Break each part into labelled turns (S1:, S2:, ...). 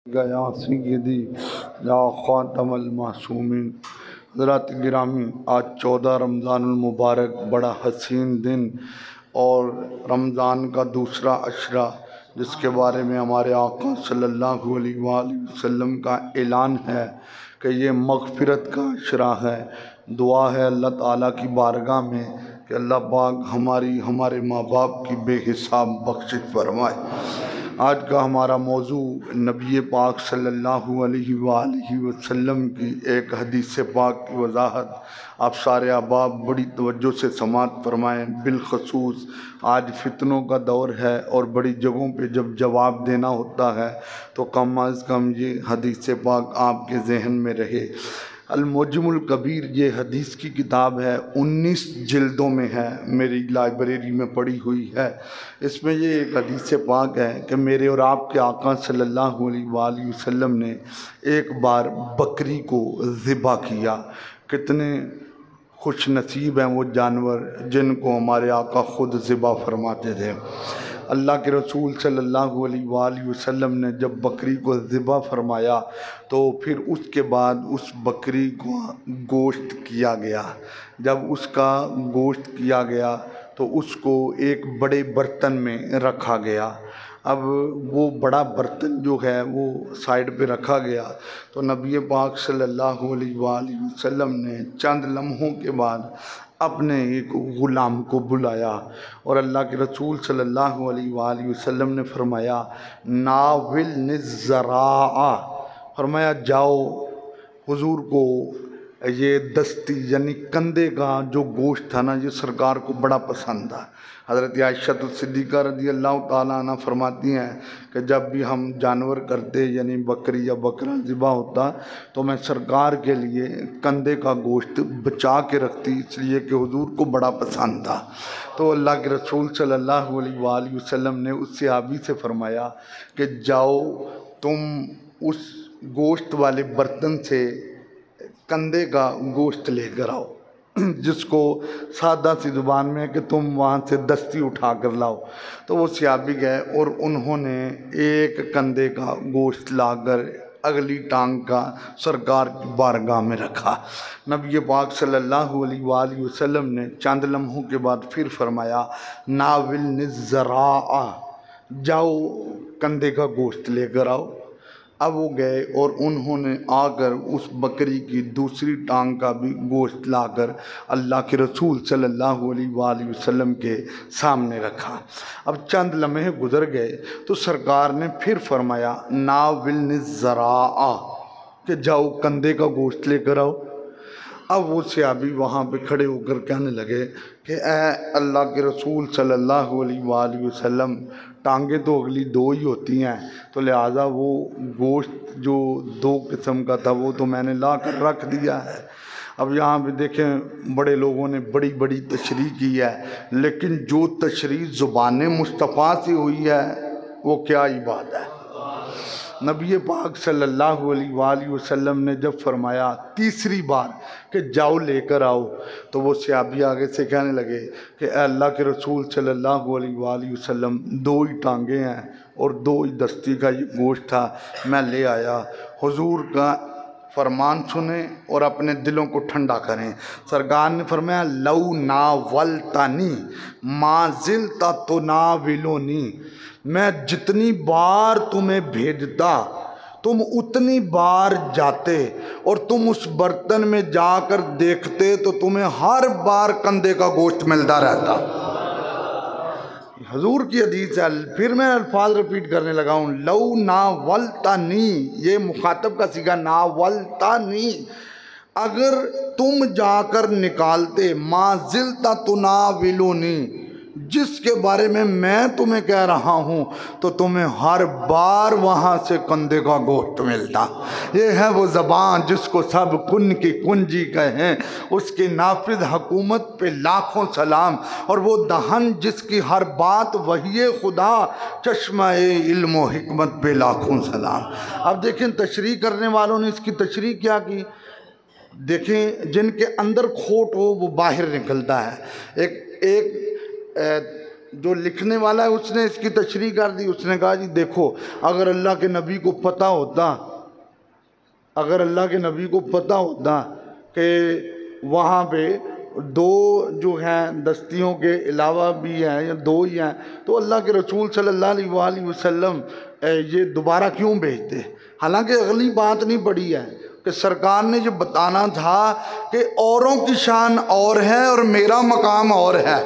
S1: या सय्यदी या ख़ातमुल मासूमीन। हज़रात गिरामी, आज 14 रमज़ानुल मुबारक बड़ा हसीन दिन और रमज़ान का दूसरा अशरा, जिसके बारे में हमारे आका सल्लल्लाहु अलैहि वसल्लम का ऐलान है कि ये मग़फ़िरत का अशरा है। दुआ है अल्लाह ताला की बारगाह में कि अल्लाह पाक हमारे माँ बाप की बेहिसाब बख्शिश फरमाए। आज का हमारा मौजू नबी पाक सल्लल्लाहु अलैहि वसल्लम की एक हदीस पाक की वजाहत आप सारे अहबाब बड़ी तवज्जो से समाअत फरमाएँ। बिलखसूस आज फितनों का दौर है और बड़ी जगहों पे जब जवाब देना होता है तो कम अज़ कम ये हदीस पाक आपके जहन में रहे। अल-मुअज्जमुल कबीर ये हदीस की किताब है, 19 जिल्दों में है, मेरी लाइब्रेरी में पड़ी हुई है। इसमें ये एक हदीस पाक है कि मेरे और आपके आका सल्लल्लाहु अलैहि वसल्लम ने एक बार बकरी को ज़िबा किया। कितने खुश नसीब हैं वो जानवर जिनको हमारे आका ख़ुद ज़िबा फरमाते थे। अल्लाह के रसूल सल्लल्लाहु अलैहि वसल्लम ने जब बकरी को ज़िबा फरमाया तो फिर उसके बाद उस बकरी को गोश्त किया गया। जब उसका गोश्त किया गया तो उसको एक बड़े बर्तन में रखा गया। अब वो बड़ा बर्तन जो है वो साइड पे रखा गया तो नबी पाक सल्लल्लाहु अलैहि वसल्लम ने चंद लम्हों के बाद अपने एक ग़ुलाम को बुलाया और अल्लाह के रसूल सल्लल्लाहु अलैहि वसल्लम ने फरमाया नाविल निज़्ज़राआ, फरमाया जाओ हुजूर को ये दस्ती यानी कंधे का जो गोश्त था ना, ये सरकार को बड़ा पसंद था। हज़रत आयशा सिद्दीक़ा रज़ियल्लाहु ताला अन्हा फरमाती हैं कि जब भी हम जानवर करते यानी बकरी या बकरा ज़िबा होता तो मैं सरकार के लिए कंधे का गोश्त बचा के रखती, इसलिए कि हुजूर को बड़ा पसंद था। तो अल्लाह के रसूल सल्लल्लाहु अलैहि वसल्लम ने उस सहाबी से फरमाया कि जाओ तुम उस गोश्त वाले बर्तन से कंधे का गोश्त लेकर आओ, जिसको सादा सी ज़ुबान में कि तुम वहाँ से दस्ती उठा कर लाओ। तो वो सहाबी गए और उन्होंने एक कंधे का गोश्त लाकर अगली टांग का सरकार की बारगाह में रखा। नबी पाक सल्लल्लाहु अलैहि वसल्लम ने चंद लम्हों के बाद फिर फरमाया नाविल निज़्ज़राआ, जाओ कंधे का गोश्त लेकर आओ। अब वो गए और उन्होंने आकर उस बकरी की दूसरी टांग का भी गोश्त लाकर अल्लाह के रसूल सल्लल्लाहु अलैहि वसल्लम के सामने रखा। अब चंद लम्हे गुजर गए तो सरकार ने फिर फरमाया नाविल निज़्ज़राआ, कि जाओ कंधे का गोश्त लेकर आओ। अब वो सहाबी वहाँ पे खड़े होकर कहने लगे कि ए अल्लाह के रसूल सल्लल्लाहु अलैहि वसल्लम, टांगें तो अगली दो ही होती हैं, तो लिहाजा वो गोश्त जो दो किस्म का था वो तो मैंने ला कर रख दिया है। अब यहाँ पे देखें बड़े लोगों ने बड़ी बड़ी तशरीह की है, लेकिन जो तशरीह ज़ुबान मुस्तफ़ा से हुई है वो क्या ही बात है। नबी पाक सल्लल्लाहु अलैहि वसल्लम ने जब फरमाया तीसरी बार कि जाओ लेकर आओ, तो वो सहाबी आगे से कहने लगे कि अल्लाह के रसूल सल्लल्लाहु अलैहि वसल्लम, दो ही टांगे हैं और दो ही दस्ती का ये गोश्त था, मैं ले आया। हुजूर का फरमान सुने और अपने दिलों को ठंडा करें। सरकार ने फरमाया लौ नावलतानी माजिलता तो नाविलोनी, मैं जितनी बार तुम्हें भेजता तुम उतनी बार जाते और तुम उस बर्तन में जाकर देखते तो तुम्हें हर बार कंधे का गोश्त मिलता रहता। हजूर की हदीस है, फिर मैं अल्फाज रिपीट करने लगा हूँ। लौ नावलतानी, ये मुखातब का सीगा नावलतानी, अगर तुम जाकर निकालते, माजिलता तो नाविलोनी, जिसके बारे में मैं तुम्हें कह रहा हूँ तो तुम्हें हर बार वहाँ से कंधे का गोश्त मिलता। ये है वो ज़बान जिसको सब कुन की कुंजी कहें, उसकी नाफिज हुकूमत पे लाखों सलाम, और वो दहन जिसकी हर बात वही खुदा, चश्मा इल्म व हिकमत पे लाखों सलाम। अब देखें तशरीह करने वालों ने इसकी तशरीह क्या की। देखें जिनके अंदर खोट हो वो बाहर निकलता है। एक जो लिखने वाला है उसने इसकी तशरीह कर दी। उसने कहा जी देखो, अगर अल्लाह के नबी को पता होता, अगर अल्लाह के नबी को पता होता कि वहाँ पे दो जो हैं दस्तियों के अलावा भी हैं या दो ही हैं, तो अल्लाह के रसूल सल्लल्लाहु अलैहि वसल्लम ये दोबारा क्यों भेजते। हालांकि अगली बात नहीं पड़ी है कि सरकार ने जो बताना था कि औरों की शान और है और मेरा मकाम और है।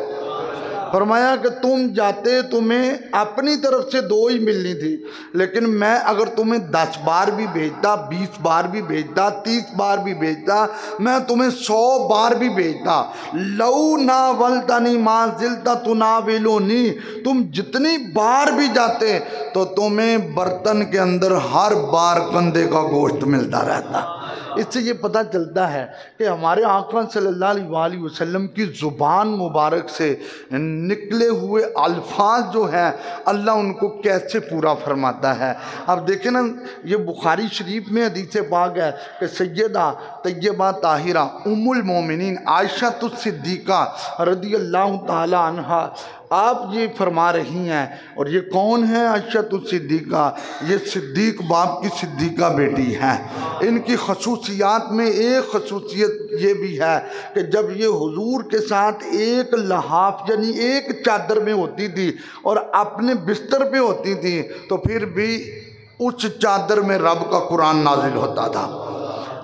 S1: फरमाया कि तुम जाते तुम्हें अपनी तरफ से दो ही मिलनी थी, लेकिन मैं अगर तुम्हें 10 बार भी भेजता, 20 बार भी भेजता, 30 बार भी भेजता, मैं तुम्हें 100 बार भी भेजता। लऊ ना वलतनी माजिलता तु ना वेलोनी, तुम जितनी बार भी जाते तो तुम्हें बर्तन के अंदर हर बार कंधे का गोश्त मिलता रहता। इससे ये पता चलता है कि हमारे आका सल्लल्लाहु अलैहि वसल्लम की ज़ुबान मुबारक से निकले हुए अल्फाज जो हैं अल्लाह उनको कैसे पूरा फरमाता है। अब देखें ना, ये बुखारी शरीफ में हदीस पाक है कि सैयदा तय्यबा ताहिरा उम्मुल मोमिनीन आयशा सिद्दीक़ा रज़ियल्लाहु ताला अन्हा आप ये फरमा रही हैं। और ये कौन है आयशा सिद्दीक़ा? ये सिद्दीक़ बाप की सिद्दीक़ा बेटी हैं। इनकी खसूसियात में एक खसूसियत ये भी है कि जब ये हुजूर के साथ एक लहाफ यानी एक चादर में होती थी और अपने बिस्तर पे होती थी, तो फिर भी उस चादर में रब का कुरान नाजिल होता था।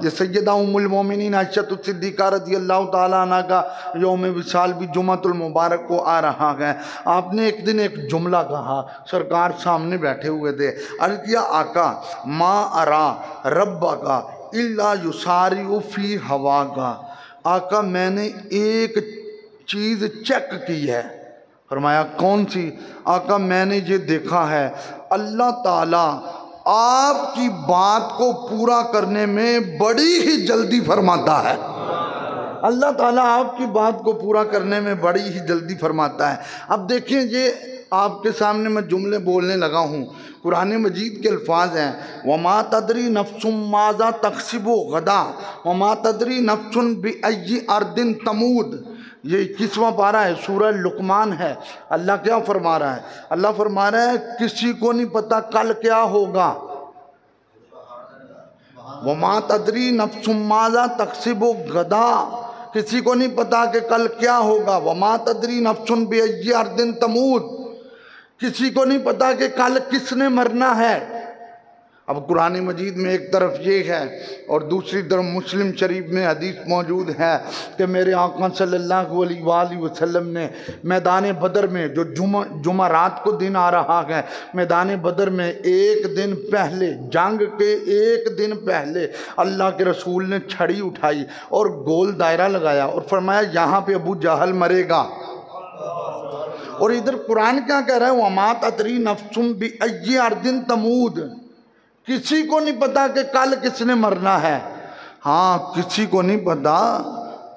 S1: ये सैयदा उम्मुल मोमिनीन आयशा सिद्दीक़ा रज़ियल्लाहु ताला अन्हा का यौम विसाल भी जुमातुल मुबारक को आ रहा है। आपने एक दिन एक जुमला कहा, सरकार सामने बैठे हुए थे, अर्ज़ किया आका मा अरा रब्बा का इल्ला युसारिउ फी हवा का। आका मैंने एक चीज़ चेक की है। फरमाया कौन सी? आका मैंने ये देखा है अल्लाह ताला आपकी बात को पूरा करने में बड़ी ही जल्दी फरमाता है। अल्लाह ताला आपकी बात को पूरा करने में बड़ी ही जल्दी फरमाता है। अब देखिए, ये आपके सामने मैं जुमले बोलने लगा हूँ, कुरान मजीद के अल्फाज हैं, वमा तदरी नफ्सुम माज़ा तक्सिबु गदा वमा तदरी नफ्सुन बिअय्यि अर्दिन तमूद। ये 21वां पारा है, सूरह लुकमान है। अल्लाह क्या फरमा रहा है? अल्लाह फरमा रहा है किसी को नहीं पता कल क्या होगा। वमा तदरी नफ्सुम माज़ा तक्सिबु गदा, किसी को नहीं पता कि कल क्या होगा। वमा तदरी नफ्सुन बिअय्यि अर्दिन तमूत, किसी को नहीं पता कि कल किसने मरना है। अब कुरान मजीद में एक तरफ ये है और दूसरी तरफ मुस्लिम शरीफ में हदीस मौजूद है कि मेरे आका सल्लल्लाहु अलैहि वसल्लम ने मैदान बदर में, जो जुमारात को दिन आ रहा है, मैदान बदर में एक दिन पहले, जंग के एक दिन पहले अल्लाह के रसूल ने छड़ी उठाई और गोल दायरा लगाया और फरमाया यहाँ पे अबू जहल मरेगा। और इधर कुरान क्या कह रहा है? वमा तदरी नफ्सुम बिअय्यि अर्दिन तमूद, किसी को नहीं पता कि कल किसने मरना है। हाँ, किसी को नहीं पता,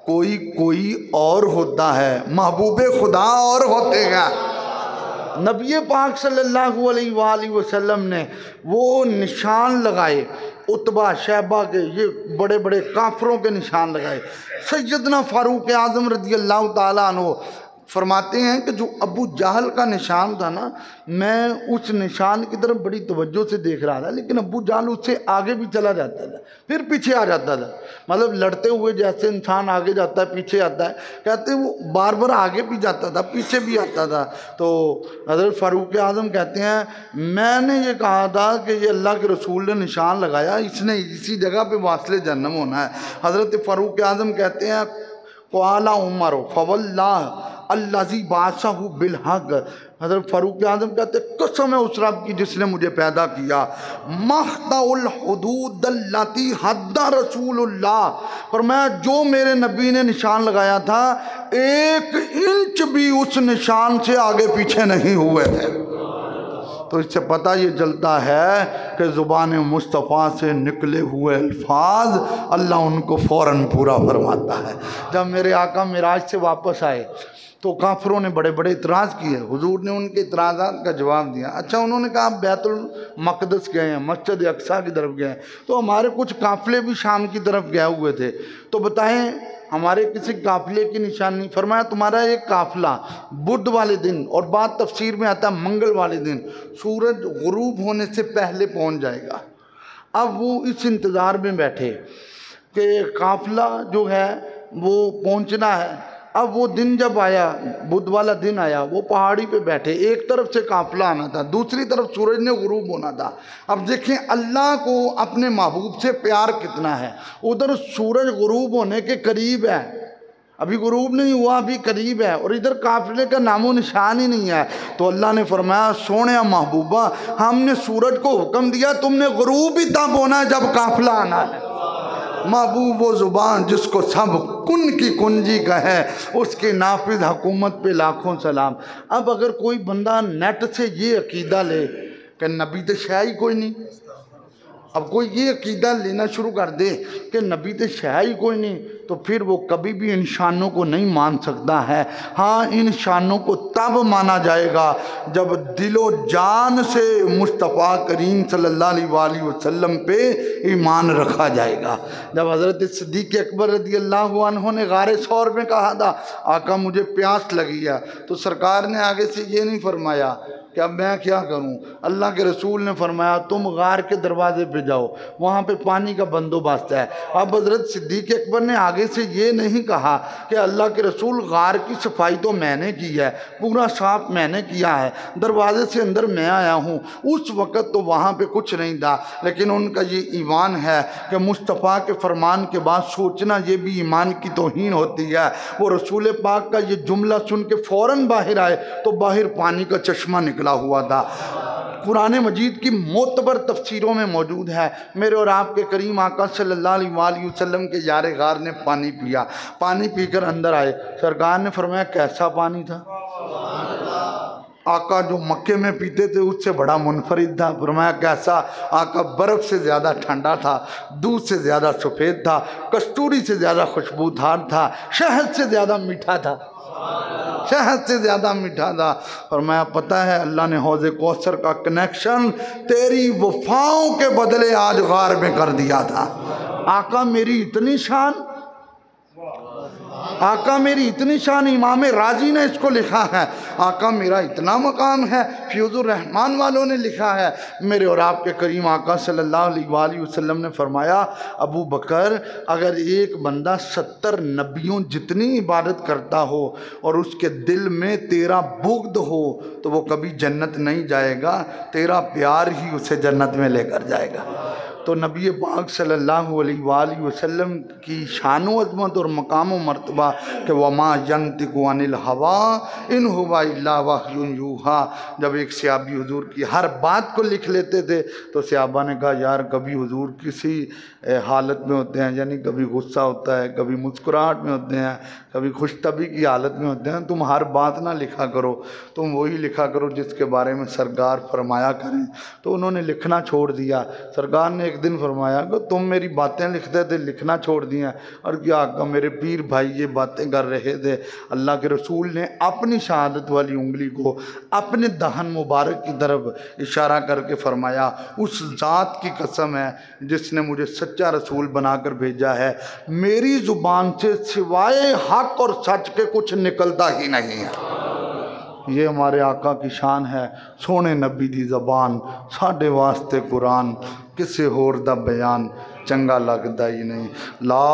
S1: कोई और होता है, महबूबे खुदा और होते हैं। नबी पाक सल्लल्लाहु अलैहि वसल्लम ने वो निशान लगाए, उतबा शैबा के, ये बड़े बड़े काफरों के निशान लगाए। सैयदना फारूक आज़म रज़ियल्लाहु ताला अन्हु फरमाते हैं कि जो अबू जहल का निशान था ना, मैं उस निशान की तरफ बड़ी तवज्जो से देख रहा था, लेकिन अबू जहल उससे आगे भी चला जाता था, फिर पीछे आ जाता था। मतलब लड़ते हुए जैसे इंसान आगे जाता है पीछे आता है, कहते वो बार बार आगे भी जाता था पीछे भी आता था। तो हज़रत फ़ारूक आज़म कहते हैं मैंने ये कहा था कि ये अल्लाह के रसूल ने निशान लगाया, इसने इसी जगह पर वास्ले जन्नम होना है। हज़रत फ़ारूक आज़म कहते हैं क़ाला उमर फ़वल्लाह अल्लाज़ी बासहु बिल हक़। हज़रत फ़ारूक आज़म कहते कसम है उस रब की जिसने मुझे पैदा किया। मख़्ताउल हुदूद अल्लती हद्दा रसूलुल्लाह, फरमाया जो मेरे नबी ने निशान लगाया था 1 इंच भी उस निशान से आगे पीछे नहीं हुए थे। तो इससे पता ये चलता है कि ज़ुबान मुस्तफ़ा से निकले हुए अल्फाज अल्लाह उनको फ़ौरन पूरा फरमाता है। जब मेरे आका मिराज से वापस आए तो काफिरों ने बड़े बड़े इतराज़ किए, हुजूर ने उनके इतराज़ात का जवाब दिया। अच्छा, उन्होंने कहा आप बैतुल मक़दस गए हैं, मस्जिद अक़सा की तरफ गए हैं, तो हमारे कुछ काफ़िले भी शाम की तरफ गए हुए थे, तो बताएं हमारे किसी काफ़िले की निशानी। फरमाया तुम्हारा एक काफ़िला बुध वाले दिन, और बात तफसीर में आता है मंगल वाले दिन, सूरज गुरूब होने से पहले पहुँच जाएगा। अब वो इस इंतज़ार में बैठे कि काफ़िला जो है वो पहुँचना है। अब वो दिन जब आया, बुध वाला दिन आया, वो पहाड़ी पे बैठे, एक तरफ से काफ़िला आना था, दूसरी तरफ सूरज ने गुरूब होना था। अब देखें अल्लाह को अपने महबूब से प्यार कितना है। उधर सूरज गुरूब होने के करीब है, अभी गुरूब नहीं हुआ, अभी करीब है, और इधर काफ़िले का नामो निशान ही नहीं है। तो अल्लाह ने फरमाया सोने महबूबा, हमने सूरज को हुक्म दिया तुमने गुरूब ही तब होना है जब काफ़िला आना है। महबूब वो ज़ुबान जिसको सब कुन की कुंजी का है, उसके नाफिज हुकूमत पे लाखों सलाम। अब अगर कोई बंदा नेट से ये अकीदा ले कि नबी तो शह ही कोई नहीं, अब कोई ये अकीदा लेना शुरू कर दे कि नबी तो शह ही कोई नहीं, तो फिर वो कभी भी इन शानों को नहीं मान सकता है। हाँ, इन शानों को तब माना जाएगा जब दिलो जान से मुस्तफ़ा करीम सल्लल्लाहु अलैहि वसल्लम पे ईमान रखा जाएगा। जब हज़रत सिद्दीक़ अकबर रज़ियल्लाहु अन्हु ने गारे सौर में कहा था आका मुझे प्यास लगी है, तो सरकार ने आगे से ये नहीं फरमाया कि अब मैं क्या करूं। अल्लाह के रसूल ने फरमाया तुम गार के दरवाजे पे जाओ, वहाँ पे पानी का बंदोबस्त है। अब हज़रत सिद्दीक़ अकबर ने आगे से ये नहीं कहा कि अल्लाह के रसूल गार की सफाई तो मैंने की है, पूरा साफ मैंने किया है, दरवाजे से अंदर मैं आया हूँ। उस वक़्त तो वहाँ पे कुछ नहीं था, लेकिन उनका ये ईमान है कि मुस्तफ़ा के फरमान के बाद सोचना ये भी ईमान की तौहीन होती है। वो रसूल पाक का ये जुमला सुन के फ़ौरन बाहर आए तो बाहर पानी का चश्मा निकला हुआ था। कुरान मजीद की मोतबर तफसीरों में मौजूद है। मेरे और आपके करीम आका सल्लल्लाहु अलैहि वसल्लम के यारे गार ने पानी पिया, पानी पीकर अंदर आए, सरकार ने फरमाया कैसा पानी था। आका जो मक्के में पीते थे उससे बड़ा मुनफरिद था। फरमाया कैसा। आका बर्फ़ से ज़्यादा ठंडा था, दूध से ज़्यादा सफ़ेद था, कस्तूरी से ज़्यादा खुशबूदार था, शहद से ज़्यादा मीठा था, शहद से ज़्यादा मीठा था। और मैं पता है अल्लाह ने हौज़े कौसर का कनेक्शन तेरी वफ़ाओं के बदले आज गार में कर दिया था। आका मेरी इतनी शान, आका मेरी इतनी शान, इमाम राजी ने इसको लिखा है। आका मेरा इतना मकाम है, फ्यूज़ुर रहमान वालों ने लिखा है। मेरे और आपके करीम आका सल्लल्लाहु अलैहि वसल्लम ने फरमाया अबू बकर अगर एक बंदा 70 नबियों जितनी इबादत करता हो और उसके दिल में तेरा बुग़्द हो तो वो कभी जन्नत नहीं जाएगा, तेरा प्यार ही उसे जन्नत में लेकर जाएगा। तो नबी पाक सल्लल्लाहु अलैहि वसल्लम की शान व अज़मत और मकाम व मर्तबा के वमा यंतिकु अनिल हवा इन हुवा इल्ला वह्युन यूहा। जब एक सहाबी हुजूर की हर बात को लिख लेते थे तो सहाबा ने कहा यार कभी हुजूर किसी हालत में होते हैं, यानी कभी गुस्सा होता है, कभी मुस्कुराहट में होते हैं, कभी खुशतबी की हालत में होते हैं, तुम हर बात ना लिखा करो, तुम वही लिखा करो जिसके बारे में सरकार फरमाया करें। तो उन्होंने लिखना छोड़ दिया। सरकार ने एक दिन फरमाया कि तुम मेरी बातें लिखते थे, लिखना छोड़ दिया। और क्या आका मेरे पीर भाई ये बातें कर रहे थे। अल्लाह के रसूल ने अपनी शहादत वाली उंगली को अपने दहन मुबारक की तरफ इशारा करके फरमाया उस ज़ात की कसम है जिसने मुझे सच्चा रसूल बनाकर भेजा है, मेरी ज़ुबान से सिवाय हक और सच के कुछ निकलता ही नहीं है। ये हमारे आका की शान है। सोने नबी दी ज़बान साढ़े वास्ते कुरान, किसे होर दा बयान चंगा लगदा ही नहीं। ला